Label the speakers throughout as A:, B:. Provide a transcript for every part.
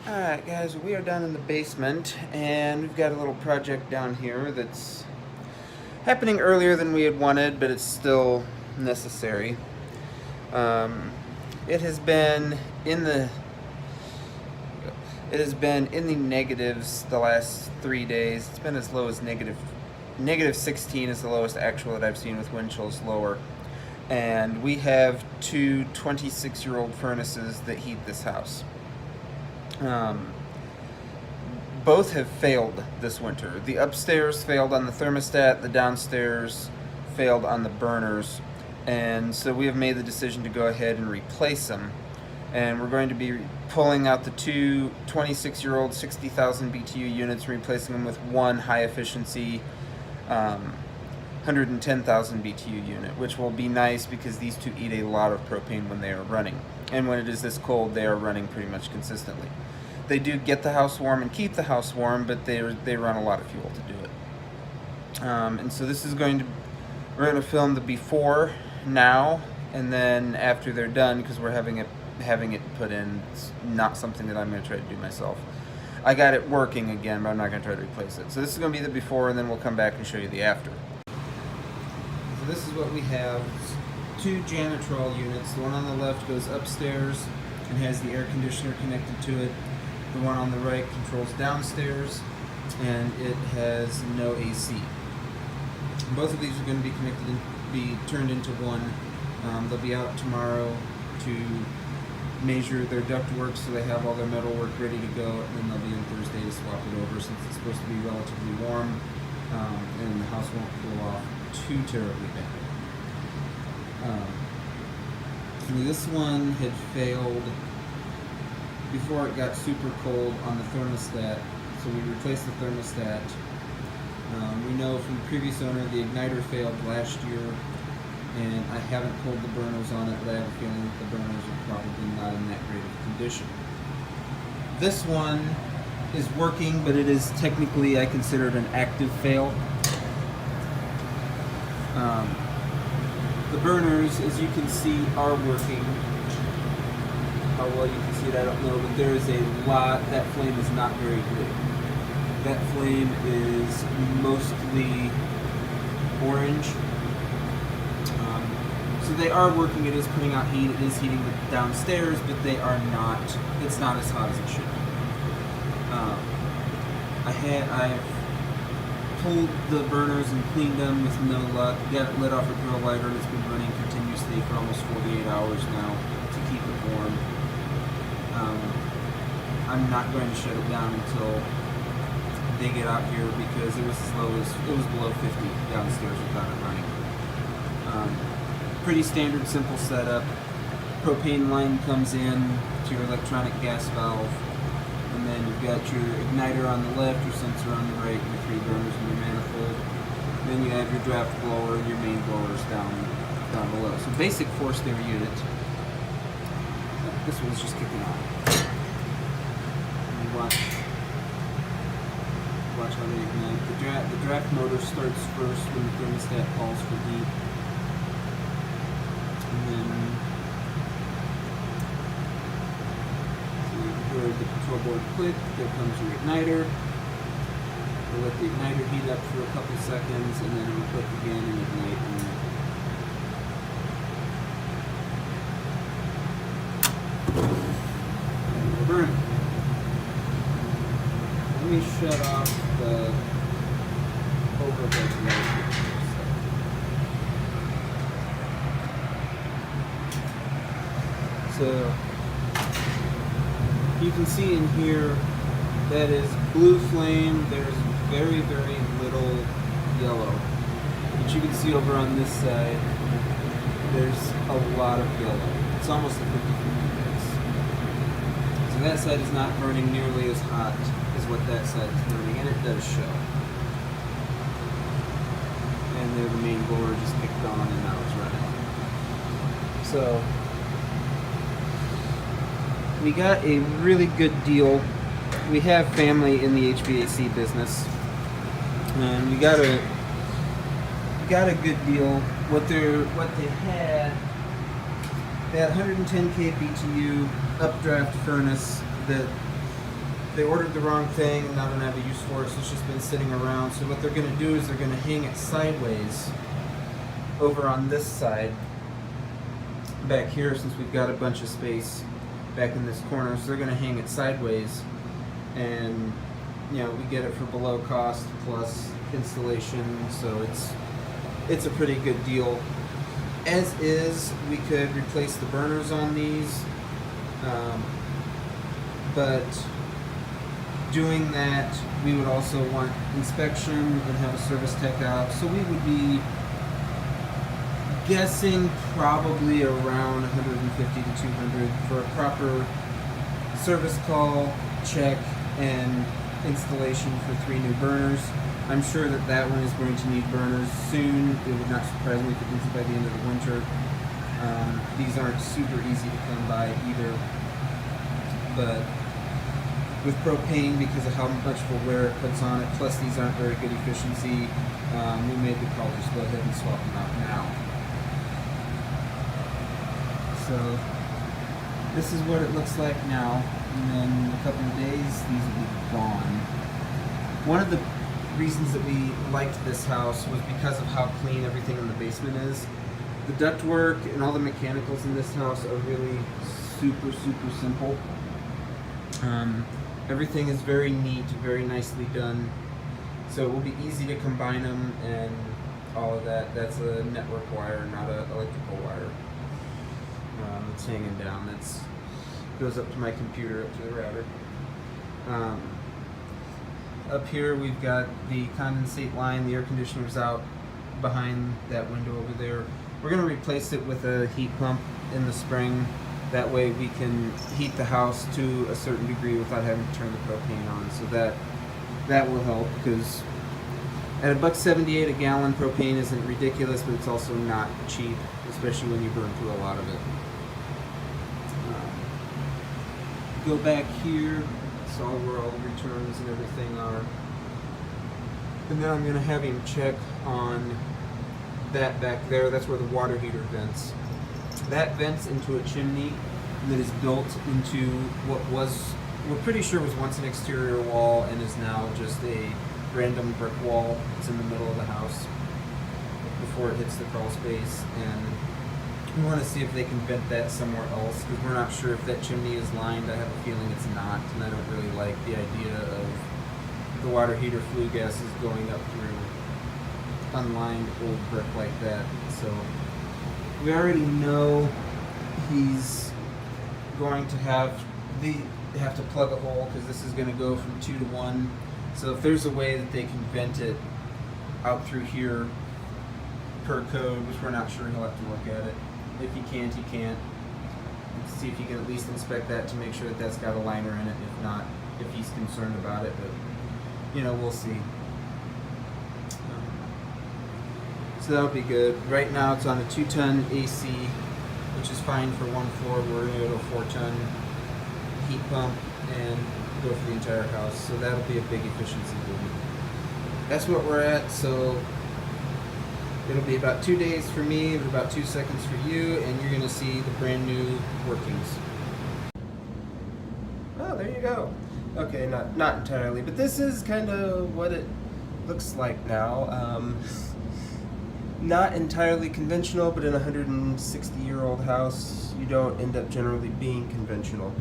A: Alright guys, we are down in the basement and we've got a little project down here that's happening earlier than we had wanted, but it's still necessary. Um, it has been in the negatives the last 3 days. It's been as low as negative 16 is the lowest actual that I've seen with wind chills lower. And we have two 26-year-old furnaces that heat this house. Both have failed this winter. The upstairs failed on the thermostat, the downstairs failed on the burners, and so we have made the decision to go ahead and replace them. And we're going to be pulling out the two 26-year-old 60,000 BTU units and replacing them with one high-efficiency 110,000 BTU unit, which will be nice because these two eat a lot of propane when they are running. And when it is this cold, they are running pretty much consistently. They do get the house warm and keep the house warm, but they run a lot of fuel to do it. And so we're going to film the before, now, and then after they're done, because we're having it put in. It's not something that I'm going to try to do myself. I got it working again, but I'm not going to try to replace it. So this is going to be the before, and then we'll come back and show you the after. So this is what we have. Two Janitrol units. The one on the left goes upstairs and has the air conditioner connected to it. The one on the right controls downstairs, and it has no AC. Both of these are going to be turned into one. They'll be out tomorrow to measure their ductwork so they have all their metal work ready to go, and then they'll be in Thursday to swap it over since it's supposed to be relatively warm, and the house won't cool off too terribly bad. This one had failed before it got super cold on the thermostat, so we replaced the thermostat. We know from the previous owner the igniter failed last year, and I haven't pulled the burners on it, but I have a feeling that the burners are probably not in that great of condition. This one is working, but it is technically, I consider it an active fail. The burners, as you can see, are working. How well you can see it, I don't know, but there is a lot. That flame is not very good. That flame is mostly orange. So they are working. It is putting out heat. It is heating the downstairs, but they are not. It's not as hot as it should be. I've pulled the burners and cleaned them with no luck. Got it lit off a grill lighter, and it's been running continuously for almost 48 hours now to keep it warm. I'm not going to shut it down until they get out here because it was below 50 downstairs without it running. Pretty standard, simple setup. Propane line comes in to your electronic gas valve, and then you've got your igniter on the left, your sensor on the right, your three burners and your manifold. Then you have your draft blower, your main blowers down below. So basic forced air unit. This one's just kicking off. And watch how they ignite. The draft motor starts first when the thermostat calls for heat. And then you hear the control board click, there comes your igniter. We'll let the igniter heat up for a couple seconds, and then it'll click again and ignite. Burn. Let me shut off the overhead light. So you can see in here that is blue flame. There's very, very little yellow. But you can see over on this side, there's a lot of yellow. It's almost a 50-50 mix. So that side is not burning nearly as hot as what that side is burning, and it does show. And there the main blower just kicked on and now it's running. So we got a really good deal. We have family in the HVAC business, and we got a good deal. They had 110K BTU updraft furnace that they ordered the wrong thing and now don't have a use for it, so it's just been sitting around. So what they're going to do is they're going to hang it sideways over on this side back here, since we've got a bunch of space back in this corner. So they're going to hang it sideways, and you know, we get it for below cost plus installation, so it's a pretty good deal. As is, we could replace the burners on these, but doing that, we would also want inspection and have a service tech out. So we would be guessing probably around 150 to 200 for a proper service call, check, and installation for 3 new burners. I'm sure that that one is going to need burners soon. It would not surprise me if it needs it by the end of the winter. These aren't super easy to come by either, but with propane, because of how much of a wear it puts on it, plus these aren't very good efficiency, we made the call just go ahead and swap them out now. So this is what it looks like now, and then in a couple of days these will be gone. One of the reasons that we liked this house was because of how clean everything in the basement is. The ductwork and all the mechanicals in this house are really super simple. Everything is very neat, very nicely done, so it will be easy to combine them and all of that. That's a network wire, not an electrical wire. It's hanging down. That's goes up to my computer, up to the router. Up here we've got the condensate line. The air conditioner's out behind that window over there. We're going to replace it with a heat pump in the spring. That way we can heat the house to a certain degree without having to turn the propane on. So that will help, because at $1.78 a gallon, propane isn't ridiculous, but it's also not cheap, especially when you burn through a lot of it. Go back here, saw where all the returns and everything are. And then I'm going to have him check on that back there. That's where the water heater vents. That vents into a chimney that is built into what was, we're pretty sure was once an exterior wall and is now just a random brick wall. It's in the middle of the house before it hits the crawl space, and we want to see if they can vent that somewhere else, because we're not sure if that chimney is lined. I have a feeling it's not, and I don't really like the idea of the water heater flue gases going up through unlined old brick like that. So we already know he's going to have to plug a hole, because this is going to go from 2 to 1. So if there's a way that they can vent it out through here per code, which we're not sure, he'll have to look at it. If he can't, he can't. See if you can at least inspect that to make sure that that's got a liner in it. If not, if he's concerned about it, but you know, we'll see. So that'll be good. Right now it's on a 2-ton AC, which is fine for one floor. We're going to go to a 4-ton heat pump and go for the entire house. So that'll be a big efficiency boom. That's what we're at. So it'll be about 2 days for me, but about 2 seconds for you, and you're going to see the brand new workings. Oh, there you go. Okay, not entirely, but this is kind of what it looks like now. Not entirely conventional, but in a 160-year-old house, you don't end up generally being conventional.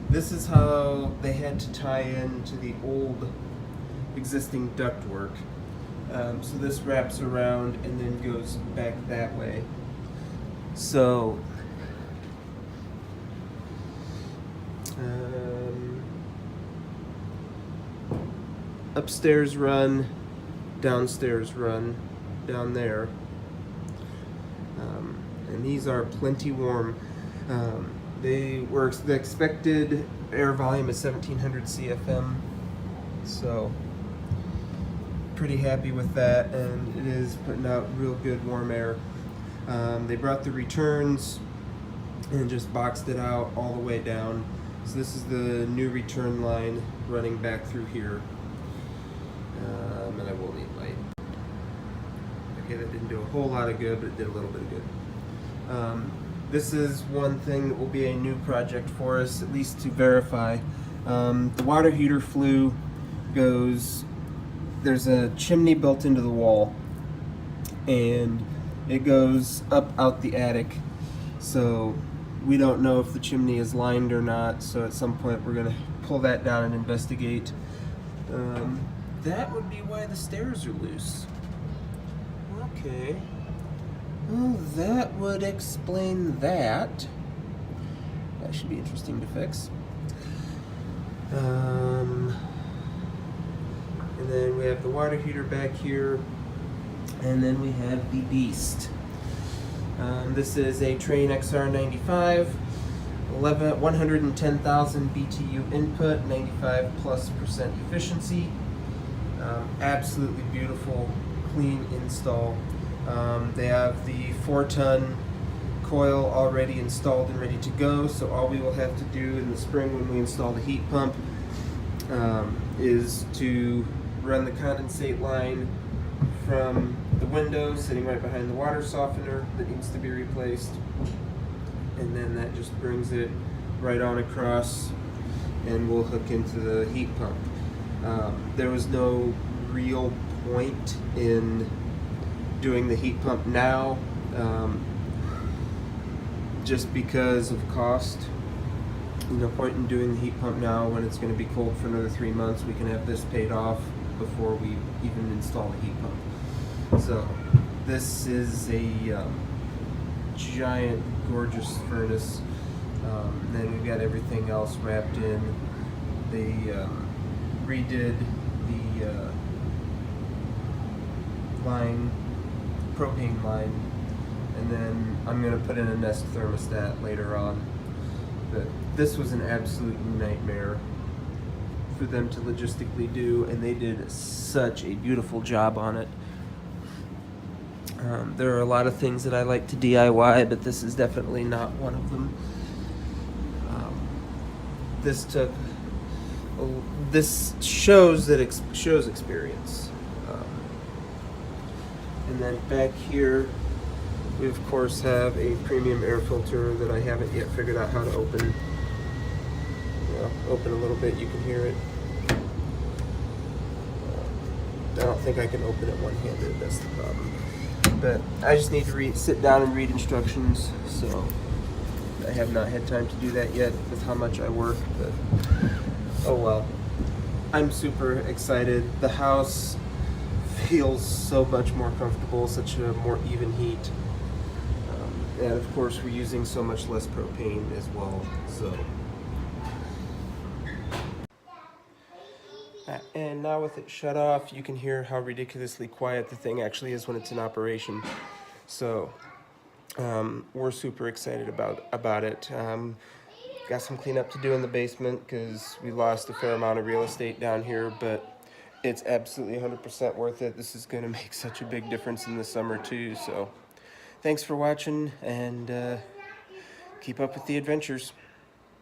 A: This is how they had to tie into the old existing ductwork. So this wraps around and then goes back that way. So upstairs run, downstairs run, down there. And these are plenty warm. The expected air volume is 1700 CFM. So pretty happy with that, and it is putting out real good warm air. They brought the returns and just boxed it out all the way down. So this is the new return line running back through here. And I will need light. Okay, that didn't do a whole lot of good, but it did a little bit of good. This is one thing that will be a new project for us, at least to verify. The water heater flue goes, there's a chimney built into the wall, and it goes up out the attic. So we don't know if the chimney is lined or not, so at some point we're going to pull that down and investigate. That would be why the stairs are loose. Okay. Well, that would explain that. That should be interesting to fix. And then we have the water heater back here. And then we have the Beast. This is a Trane XR95, 110,000 BTU input, 95+% efficiency. Absolutely beautiful, clean install. They have the 4-ton coil already installed and ready to go, so all we will have to do in the spring when we install the heat pump is to run the condensate line from the window sitting right behind the water softener that needs to be replaced, and then that just brings it right on across and we'll hook into the heat pump. There was no real point in doing the heat pump now, just because of cost. No point in doing the heat pump now when it's going to be cold for another 3 months. We can have this paid off before we even install the heat pump. So this is a giant, gorgeous furnace. Then we've got everything else wrapped in. They redid the line, propane line, and then I'm going to put in a Nest thermostat later on. But this was an absolute nightmare for them to logistically do, and they did such a beautiful job on it. There are a lot of things that I like to DIY, but this is definitely not one of them. This shows experience. And then back here, we of course have a premium air filter that I haven't yet figured out how to open. Open a little bit, you can hear it. I don't think I can open it one-handed, that's the problem. But I just need to sit down and read instructions, so I have not had time to do that yet with how much I work, but oh well. I'm super excited. The house feels so much more comfortable, such a more even heat. And of course we're using so much less propane as well, so. And now with it shut off, you can hear how ridiculously quiet the thing actually is when it's in operation. So we're super excited about it. Got some cleanup to do in the basement because we lost a fair amount of real estate down here, but it's absolutely 100% worth it. This is going to make such a big difference in the summer too. So thanks for watching, and keep up with the adventures.